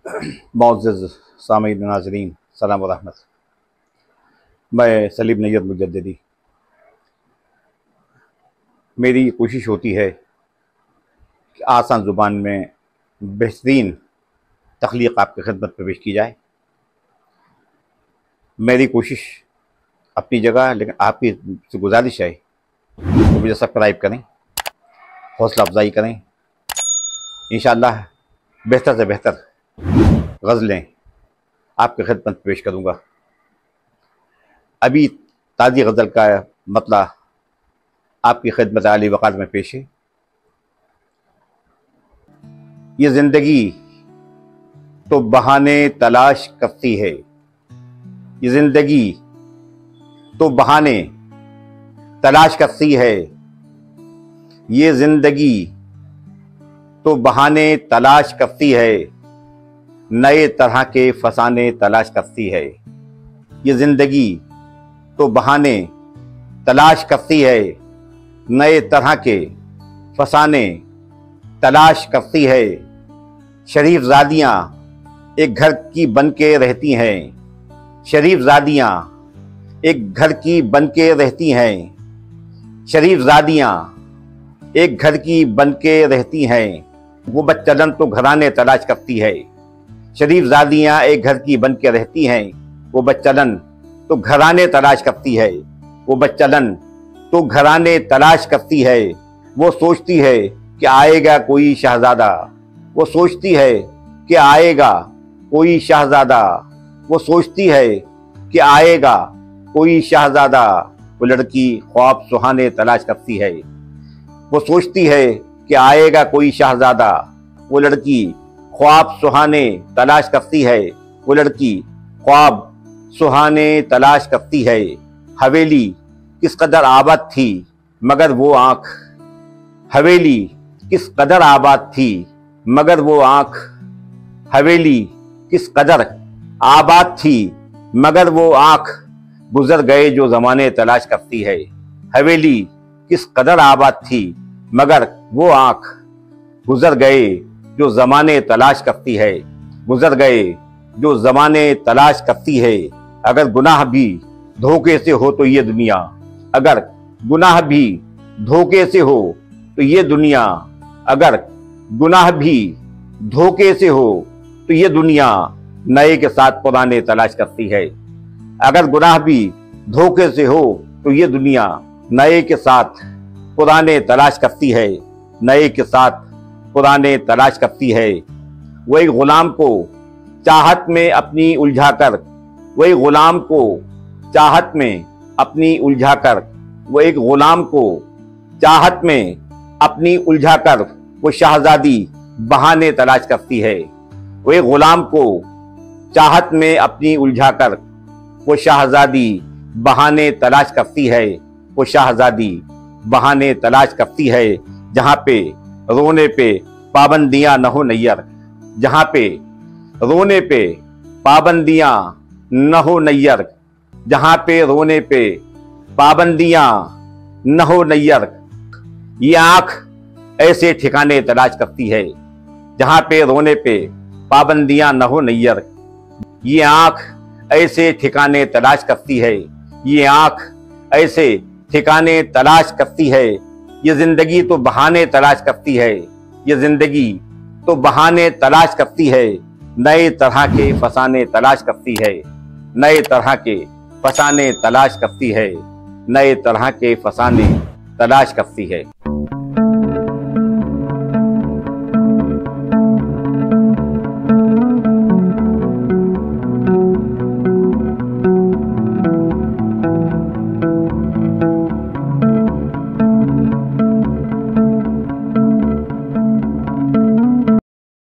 मुअज़्ज़ज़ सामीन नाज़रीन सलाम व रहमत। मैं सलीम नैय्यद मुजद्दिदी। मेरी कोशिश होती है कि आसान ज़ुबान में बेहतरीन तख्लीक़ आपकी खिदमत में पेश की जाए। मेरी कोशिश अपनी जगह, लेकिन आपकी से गुजारिश है कि मुझे सब्सक्राइब करें, हौसला अफजाई करें। इंशाअल्लाह बेहतर से बेहतर गज़लें आपकी खिदमत में पेश करूँगा। अभी ताज़ी गज़ल का मतला आपकी खिदमत आली वक़ार में पेश है। ये ज़िंदगी तो बहाने तलाश करती है, ये ज़िंदगी तो बहाने तलाश करती है, ये ज़िंदगी तो बहाने तलाश करती है, नए तरह के फसाने तलाश करती है। ये ज़िंदगी तो बहाने तलाश करती है, नए तरह के फसाने तलाश करती है। शरीफ ज़ादियाँ एक घर की बन के रहती हैं, शरीफ ज़ादियाँ एक घर की बन के रहती हैं, शरीफ ज़ादियाँ एक घर की बन के रहती हैं। वो बच्चलन तो घराने तलाश करती है। शरीफ ज़ादियाँ एक घर की बन के रहती हैं, वो बच्चलन तो घराने तलाश करती है। वो बच्चलन तो घराने तलाश करती है। वो सोचती है कि आएगा कोई शहज़ादा, वो सोचती है कि आएगा कोई शहज़ादा, वो सोचती है कि आएगा कोई शहज़ादा। वो लड़की ख्वाब सुहाने तलाश करती है। वो सोचती है कि आएगा कोई शहज़ादा, वो लड़की ख्वाब सुहाने तलाश करती है। वो लड़की ख्वाब सुहाने तलाश करती है। हवेली किस कदर आबाद थी मगर वो आँख, हवेली किस कदर आबाद थी मगर वो आँख, हवेली किस कदर आबाद थी मगर वो आँख। गुजर गए जो ज़माने तलाश करती है। हवेली किस कदर आबाद थी मगर वो आँख, गुजर गए जो ज़माने तलाश करती है। गुजर गए जो ज़माने तलाश करती है। अगर गुनाह भी धोखे से हो तो ये दुनिया, अगर गुनाह भी धोखे से हो तो ये दुनिया, अगर गुनाह भी धोखे से हो तो ये दुनिया नए के साथ पुराने तलाश करती है। अगर गुनाह भी धोखे से हो तो ये दुनिया नए के साथ पुराने तलाश करती है, नए के साथ पुराने तलाश करती है। वही गुलाम को चाहत में अपनी उलझाकर, वही गुलाम को चाहत में अपनी उलझाकर, वो एक गुलाम को चाहत में अपनी उलझाकर वो शहजादी बहाने तलाश करती है। वही गुलाम को चाहत में अपनी उलझाकर वो शहजादी बहाने तलाश करती है। वो शहजादी बहाने तलाश करती है। जहाँ पे रोने पे पाबंदियाँ न हो नैयर, जहाँ पे रोने पे पाबंदियाँ न हो नैयर, जहाँ पे रोने पे पाबंदियाँ न हो नैयर। ये आँख ऐसे ठिकाने तलाश करती है जहाँ पे रोने पे पाबंदियाँ न हो नैयर। ये आँख ऐसे ठिकाने तलाश करती है। ये आँख ऐसे ठिकाने तलाश करती है। ये ज़िंदगी तो बहाने तलाश करती है। ये ज़िंदगी तो बहाने तलाश करती है। नए तरह के फसाने तलाश करती है। नए तरह के फसाने तलाश करती है। नए तरह के फसाने तलाश करती है।